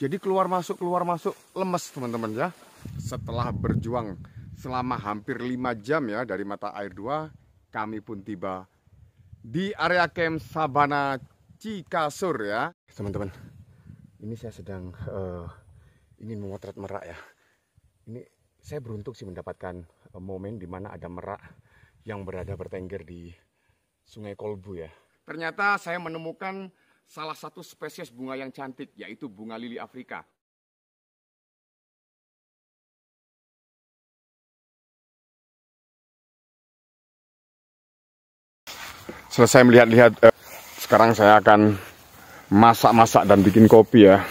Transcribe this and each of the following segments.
Jadi keluar masuk lemes teman-teman ya. Setelah berjuang selama hampir 5 jam ya dari mata air 2, kami pun tiba di area camp Sabana Cikasur ya. Teman-teman, ini saya sedang ingin memotret merak ya. Ini saya beruntung sih mendapatkan momen di mana ada merak yang berada bertengger di Sungai Kolbu ya. Ternyata saya menemukan salah satu spesies bunga yang cantik, yaitu bunga lili Afrika. Selesai melihat-lihat, sekarang saya akan masak-masak dan bikin kopi ya.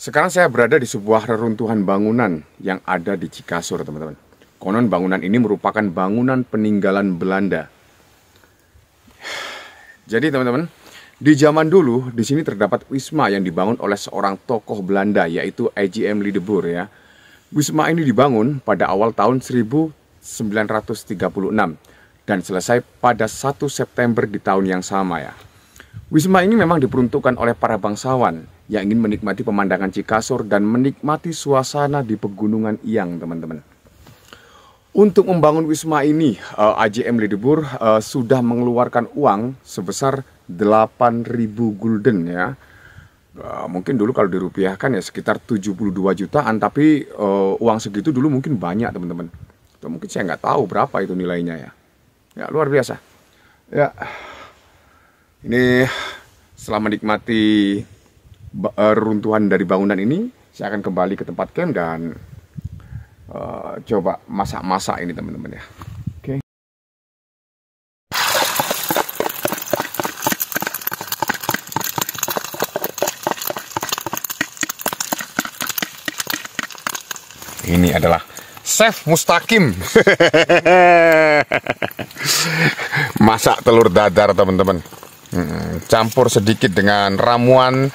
Sekarang saya berada di sebuah reruntuhan bangunan yang ada di Cikasur, teman-teman. Konon bangunan ini merupakan bangunan peninggalan Belanda. Jadi, teman-teman, di zaman dulu di sini terdapat wisma yang dibangun oleh seorang tokoh Belanda, yaitu A.J.M. Lideboer ya. Wisma ini dibangun pada awal tahun 1936 dan selesai pada 1 September di tahun yang sama ya. Wisma ini memang diperuntukkan oleh para bangsawan yang ingin menikmati pemandangan Cikasur dan menikmati suasana di pegunungan Iyang, teman-teman. Untuk membangun wisma ini, A.J.M. Lideboer sudah mengeluarkan uang sebesar 8.000 gulden ya. Mungkin dulu kalau dirupiahkan ya sekitar 72 jutaan, tapi uang segitu dulu mungkin banyak, teman-teman. Atau mungkin saya nggak tahu berapa itu nilainya ya. Ya, luar biasa. Ya. Ini setelah menikmati runtuhan dari bangunan ini, saya akan kembali ke tempat camp dan coba masak-masak ini, teman-teman ya. Oke. Ini adalah Chef Mustaqim. Masak telur dadar, teman-teman. Campur sedikit dengan ramuan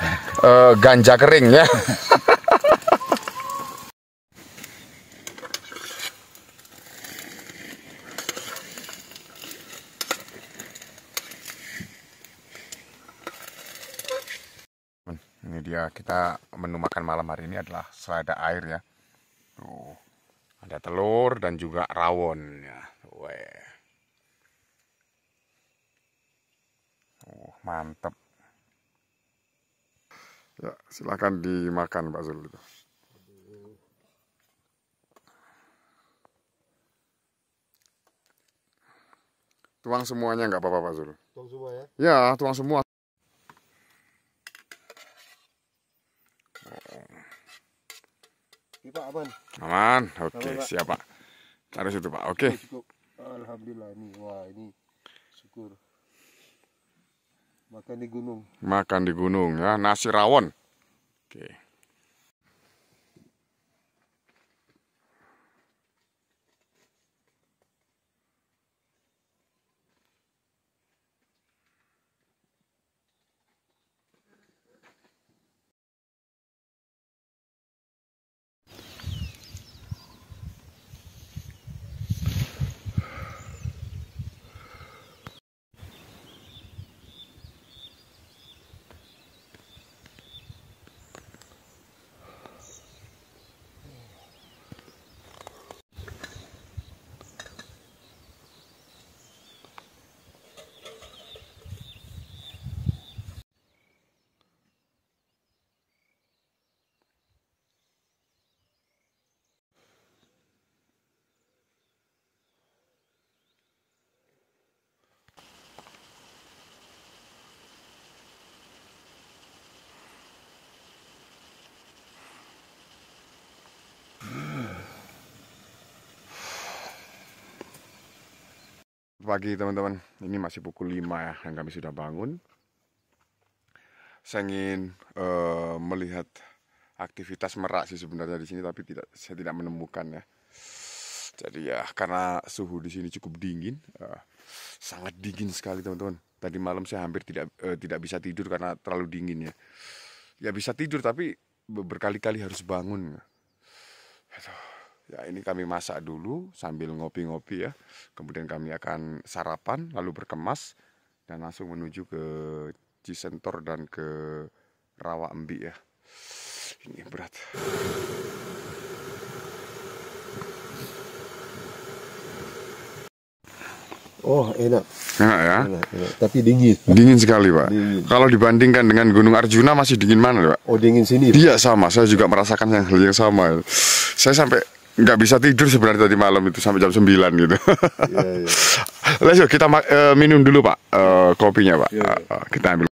ganja kering ya. Ini dia, kita menu makan malam hari ini adalah selada air ya. Tuh, ada telur dan juga rawon ya. Weh. Mantap. Ya, silakan dimakan Pak Zul. Tuang semuanya nggak apa-apa Pak Zul. Tuang semua ya? Ya, tuang semua. Pak, aman? Aman, oke, Aman, Pak. siap Pak. Taruh situ Pak, oke. Cukup. Alhamdulillah ini, wah ini syukur. Makan di gunung. Makan di gunung ya, nasi rawon. Oke. Pagi teman-teman, ini masih pukul 5 ya, dan kami sudah bangun. Saya ingin melihat aktivitas merak sih sebenarnya di sini, tapi saya tidak menemukan ya. Jadi ya karena suhu di sini cukup dingin, sangat dingin sekali teman-teman. Tadi malam saya hampir tidak bisa tidur karena terlalu dingin ya. Ya bisa tidur tapi berkali-kali harus bangun. Aduh, Ya, ini kami masak dulu sambil ngopi-ngopi ya. Kemudian kami akan sarapan, lalu berkemas dan langsung menuju ke Cisentor dan ke Rawa Embi ya. Ini berat. Oh, enak. Enak ya? Enak. Tapi dingin. Dingin sekali, Pak. Dingin. Kalau dibandingkan dengan Gunung Arjuna masih dingin mana, Pak? Oh, dingin sini. Iya, sama. Saya juga merasakan hal yang sama. Saya sampai nggak bisa tidur sebenarnya tadi malam itu sampai jam 9 gitu. Iya, iya. Let's go, kita minum dulu, Pak. Kopinya, Pak. Iya. Kita ambil.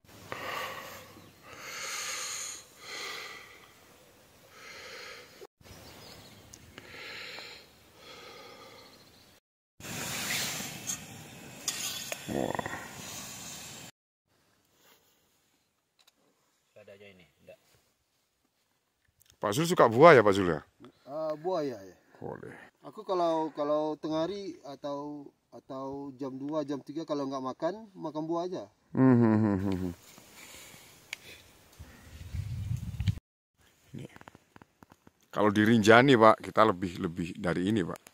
Ada aja ini, enggak. Pak Zul suka buah ya, Pak Zul ya? Buaya ya. Boleh. Aku kalau tengah hari atau jam 2, jam 3 kalau nggak makan buah aja. Ini. Kalau di Rinjani, Pak, kita lebih dari ini, Pak.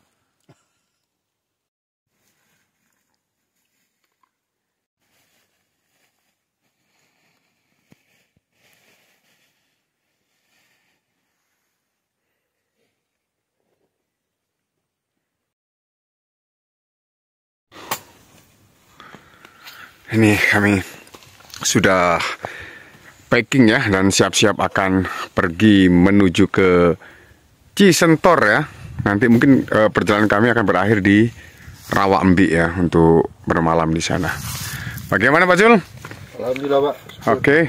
Ini kami sudah packing ya dan siap-siap akan pergi menuju ke Cisentor ya. Nanti mungkin perjalanan kami akan berakhir di Rawa Embi ya untuk bermalam di sana. Bagaimana, Pak Jul? Alhamdulillah, Pak. Oke.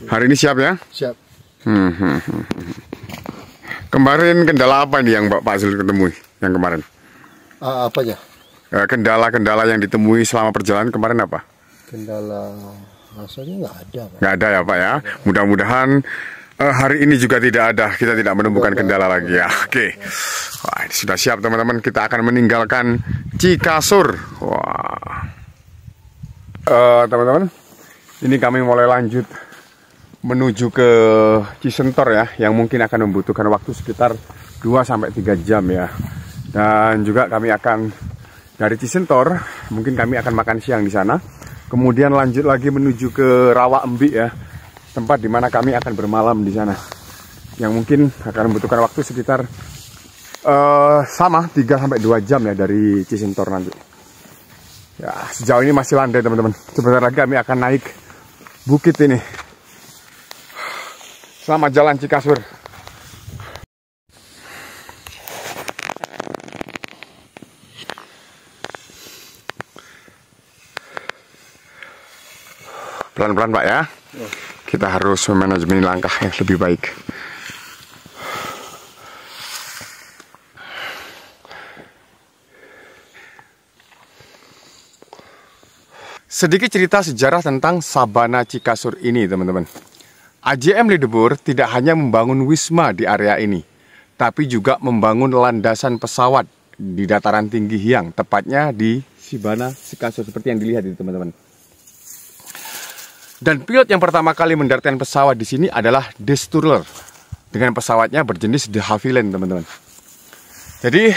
Hari ini siap ya? Siap. Kemarin kendala apa nih yang Pak Zul ketemui yang kemarin? Apanya? Kendala-kendala yang ditemui selama perjalanan kemarin apa? Kendala rasanya nggak ada, Pak. Nggak ada ya, Pak ya. Mudah-mudahan hari ini juga tidak ada. Kita tidak menemukan kendala lagi ya. Oke. Wah, ini sudah siap teman-teman. Kita akan meninggalkan Cikasur. Wah. Teman-teman, ini kami mulai lanjut menuju ke Cisentor ya, yang mungkin akan membutuhkan waktu sekitar 2-3 jam ya. Dan juga kami akan dari Cisentor, mungkin kami akan makan siang di sana. Kemudian lanjut lagi menuju ke Rawa Embi ya, tempat dimana kami akan bermalam di sana. Yang mungkin akan membutuhkan waktu sekitar sama 3-2 jam ya dari Cisentor nanti. Ya, sejauh ini masih landai teman-teman. Sebentar lagi kami akan naik bukit ini. Selamat jalan Cikasur. Pelan-pelan Pak ya. Kita harus memanajemen langkah yang lebih baik. Sedikit cerita sejarah tentang Sabana Cikasur ini teman-teman. AJM Lidebur tidak hanya membangun wisma di area ini, tapi juga membangun landasan pesawat di dataran tinggi Hiang, tepatnya di Sabana Cikasur seperti yang dilihat itu teman-teman. Dan pilot yang pertama kali mendaratkan pesawat di sini adalah Desturler dengan pesawatnya berjenis De Havilland teman-teman. Jadi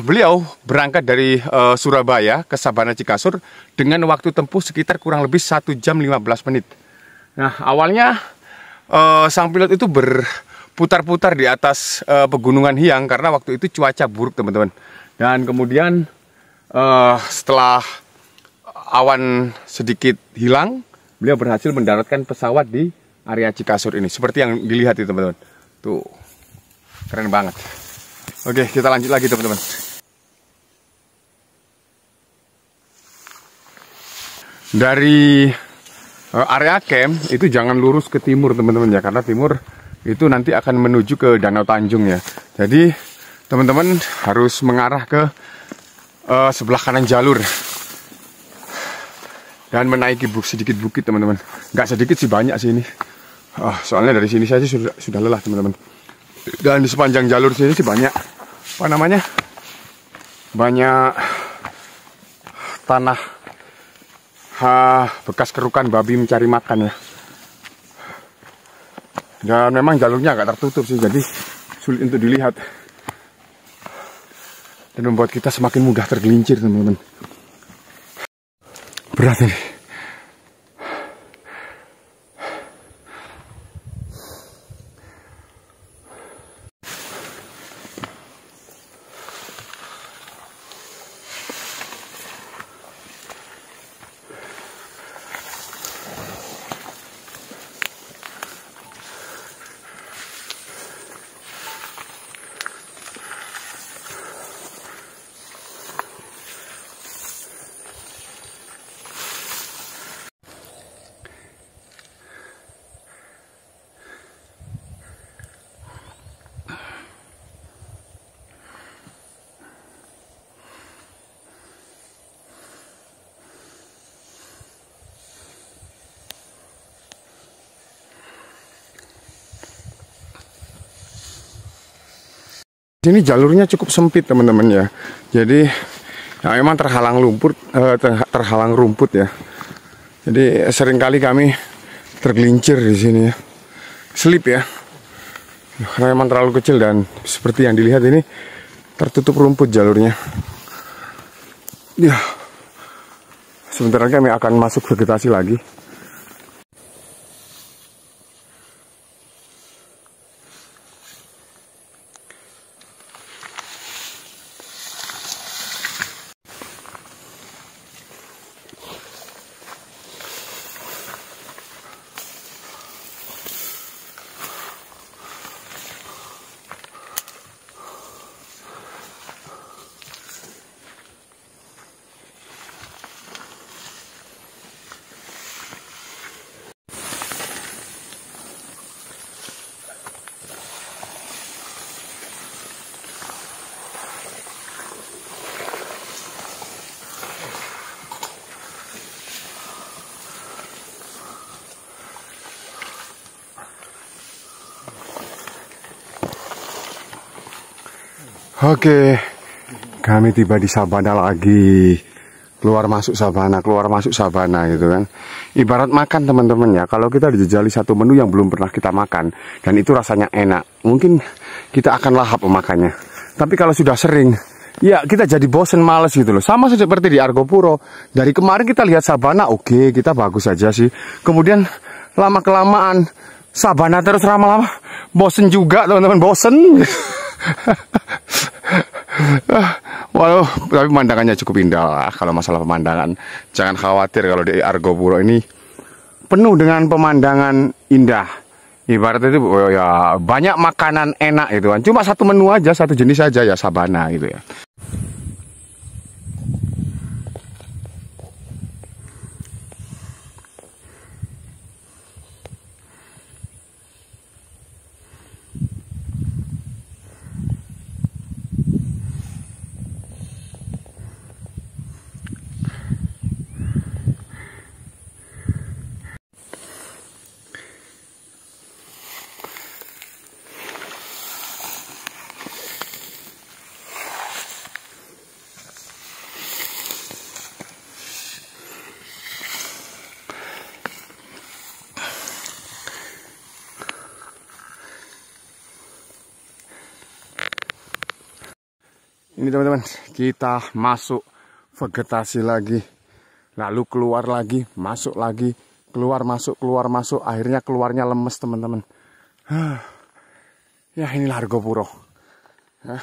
beliau berangkat dari Surabaya ke Sabana Cikasur dengan waktu tempuh sekitar kurang lebih 1 jam 15 menit. Nah awalnya sang pilot itu berputar-putar di atas pegunungan Hiang karena waktu itu cuaca buruk teman-teman. Dan kemudian setelah awan sedikit hilang, beliau berhasil mendaratkan pesawat di area Cikasur ini. Seperti yang dilihat itu teman-teman. Tuh, keren banget. Oke, kita lanjut lagi teman-teman. Dari area camp itu jangan lurus ke timur teman-teman ya, karena timur itu nanti akan menuju ke Danau Tanjung ya. Jadi teman-teman harus mengarah ke sebelah kanan jalur dan menaiki sedikit bukit teman-teman. Nggak sedikit sih, banyak sih ini. Soalnya dari sini saja sudah lelah teman-teman. Dan di sepanjang jalur sini sih banyak banyak tanah bekas kerukan babi mencari makan ya. Dan memang jalurnya agak tertutup sih, jadi sulit untuk dilihat dan membuat kita semakin mudah tergelincir, teman-teman. Berat ini. Ini jalurnya cukup sempit, teman-teman ya. Jadi ya memang terhalang rumput ya. Jadi seringkali kami tergelincir di sini ya. Slip ya. Karena memang terlalu kecil dan seperti yang dilihat ini tertutup rumput jalurnya. Ya. Sebentar lagi kami akan masuk vegetasi lagi. Oke, kami tiba di sabana lagi. Keluar masuk sabana gitu kan. Ibarat makan, teman-teman ya. Kalau kita dijajali satu menu yang belum pernah kita makan dan itu rasanya enak, mungkin kita akan lahap memakannya. Tapi kalau sudah sering, ya kita jadi bosen, males gitu loh. Sama seperti di Argopuro. Dari kemarin kita lihat sabana, oke, kita bagus aja sih. Kemudian lama kelamaan sabana terus, lama-lama bosen juga, teman-teman, bosen. Walau tapi pemandangannya cukup indah lah. Kalau masalah pemandangan, jangan khawatir, kalau di Argopuro ini penuh dengan pemandangan indah. Ibarat itu ya banyak makanan enak itu kan. Cuma satu menu aja, satu jenis aja ya, sabana gitu ya. Ini teman-teman, kita masuk vegetasi lagi, lalu keluar lagi, masuk lagi, keluar masuk, akhirnya keluarnya lemes, teman-teman. Ya inilah Argopuro. Ya.